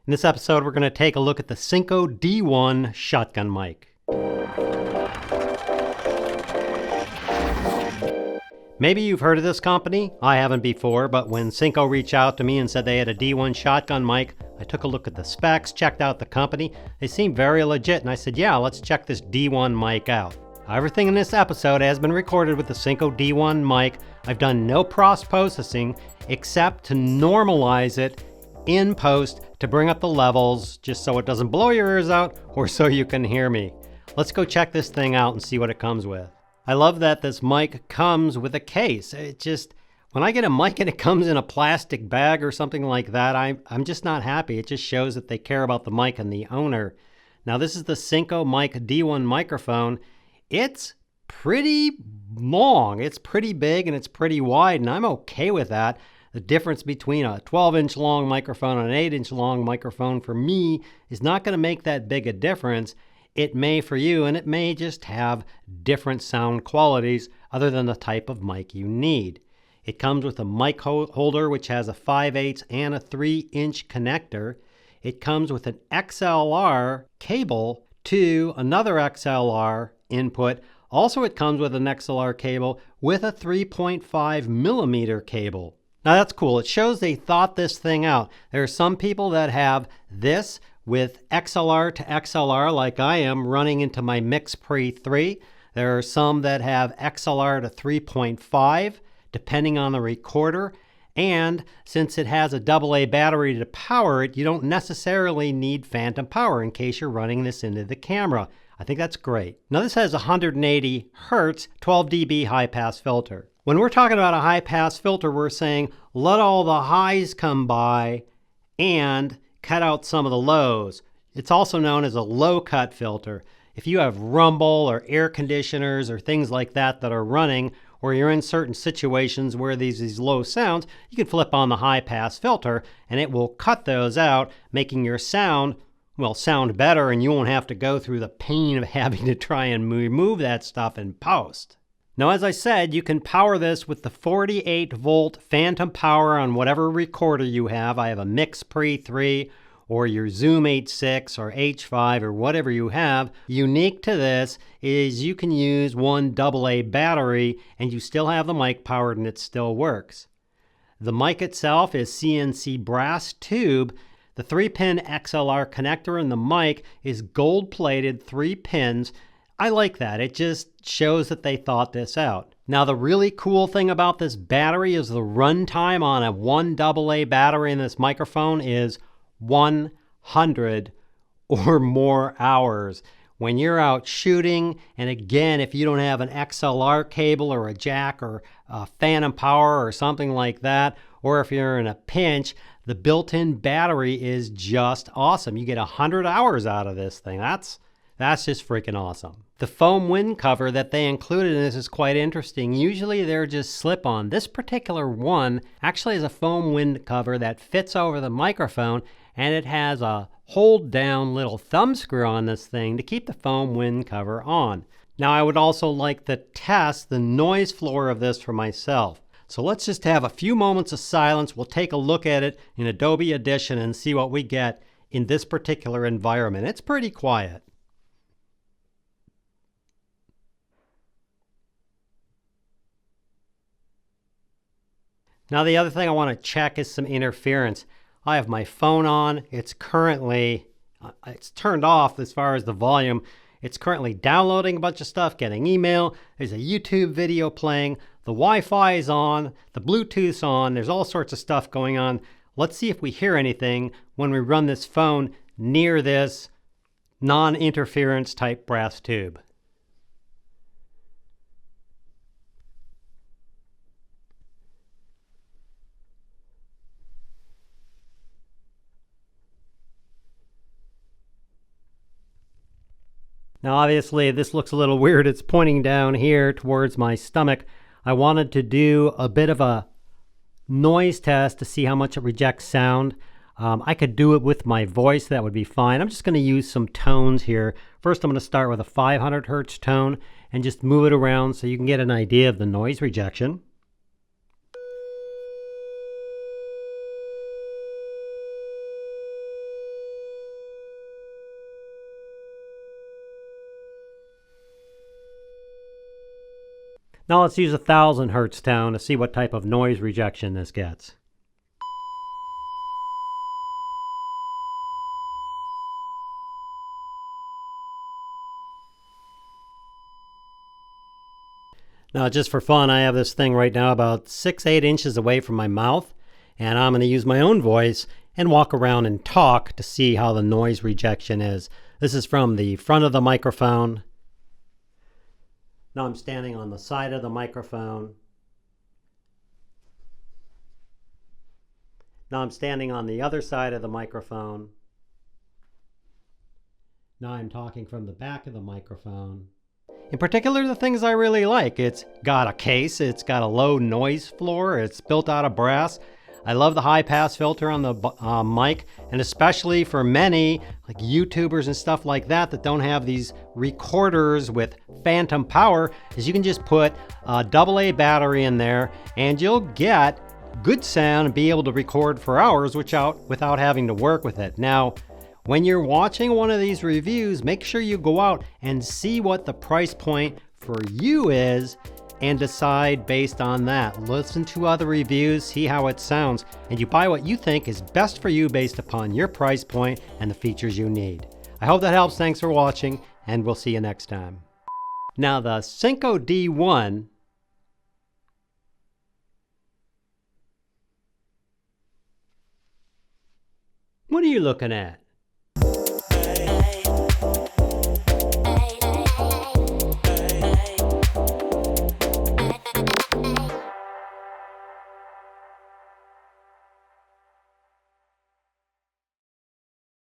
In this episode, we're going to take a look at the SYNCO D1 shotgun mic. Maybe you've heard of this company. I haven't before, but when SYNCO reached out to me and said they had a D1 shotgun mic, I took a look at the specs, checked out the company. They seemed very legit, and I said, yeah, let's check this D1 mic out. Everything in this episode has been recorded with the SYNCO D1 mic. I've done no cross-processing except to normalize it in post to bring up the levels just so it doesn't blow your ears out or so you can hear me. Let's go check this thing out and see what it comes with. I love that this mic comes with a case. When I get a mic and it comes in a plastic bag or something like that, I'm just not happy. It just shows that they care about the mic and the owner. Now this is the SYNCO Mic-D1 microphone. It's pretty long, it's pretty big, and it's pretty wide, and I'm okay with that. The difference between a 12-inch long microphone and an 8-inch long microphone for me is not going to make that big a difference. It may for you, and it may just have different sound qualities other than the type of mic you need. It comes with a mic holder which has a 5/8 and a 3-inch connector. It comes with an XLR cable to another XLR input. Also, it comes with an XLR cable with a 3.5 millimeter cable. Now that's cool. It shows they thought this thing out. There are some people that have this with XLR to XLR like I am running into my Mix-Pre 3. There are some that have XLR to 3.5 depending on the recorder. And since it has a AA battery to power it, you don't necessarily need phantom power in case you're running this into the camera. I think that's great. Now this has 180 Hertz 12 dB high pass filter. When we're talking about a high pass filter, we're saying let all the highs come by and cut out some of the lows. It's also known as a low cut filter. If you have rumble or air conditioners or things like that that are running, or you're in certain situations where these low sounds, you can flip on the high pass filter and it will cut those out, making your sound better, and you won't have to go through the pain of having to try and remove that stuff in post. Now, as I said, you can power this with the 48 volt phantom power on whatever recorder you have. I have a Mix-Pre 3 or your Zoom H6 or H5 or whatever you have. Unique to this is you can use one AA battery and you still have the mic powered and it still works. The mic itself is CNC Brass tube. The 3-pin XLR connector in the mic is gold-plated 3 pins. I like that. It just shows that they thought this out. Now, the really cool thing about this battery is the runtime on a 1 AA battery in this microphone is 100 or more hours. When you're out shooting, and again, if you don't have an XLR cable or a jack or a phantom power or something like that, or if you're in a pinch, the built-in battery is just awesome. You get 100 hours out of this thing. That's just freaking awesome. The foam wind cover that they included in this is quite interesting. Usually they're just slip-on. This particular one actually has a foam wind cover that fits over the microphone, and it has a hold-down little thumb screw on this thing to keep the foam wind cover on. Now, I would also like to test the noise floor of this for myself. So let's just have a few moments of silence. We'll take a look at it in Adobe Audition and see what we get in this particular environment. It's pretty quiet. Now, the other thing I want to check is some interference. I have my phone on. It's turned off as far as the volume. It's currently downloading a bunch of stuff, getting email. There's a YouTube video playing. The Wi-Fi is on. The Bluetooth's on. There's all sorts of stuff going on. Let's see if we hear anything when we run this phone near this non-interference type brass tube. Now, obviously, this looks a little weird. It's pointing down here towards my stomach. I wanted to do a bit of a noise test to see how much it rejects sound. I could do it with my voice. That would be fine. I'm just going to use some tones here. First, I'm going to start with a 500 Hertz tone and just move it around so you can get an idea of the noise rejection. Now let's use a 1000 hertz tone to see what type of noise rejection this gets. Now just for fun, I have this thing right now about 6-8 inches away from my mouth, and I'm going to use my own voice and walk around and talk to see how the noise rejection is. This is from the front of the microphone. Now I'm standing on the side of the microphone. Now I'm standing on the other side of the microphone. Now I'm talking from the back of the microphone. In particular, the things I really like. It's got a case, it's got a low noise floor, it's built out of brass. I love the high pass filter on the mic, and especially for many like YouTubers and stuff like that that don't have these recorders with phantom power, is you can just put a AA battery in there and you'll get good sound and be able to record for hours without having to work with it. Now, when you're watching one of these reviews, make sure you go out and see what the price point for you is and decide based on that. Listen to other reviews, see how it sounds, and you buy what you think is best for you based upon your price point and the features you need. I hope that helps. Thanks for watching, and we'll see you next time. Now the SYNCO D1, what are you looking at?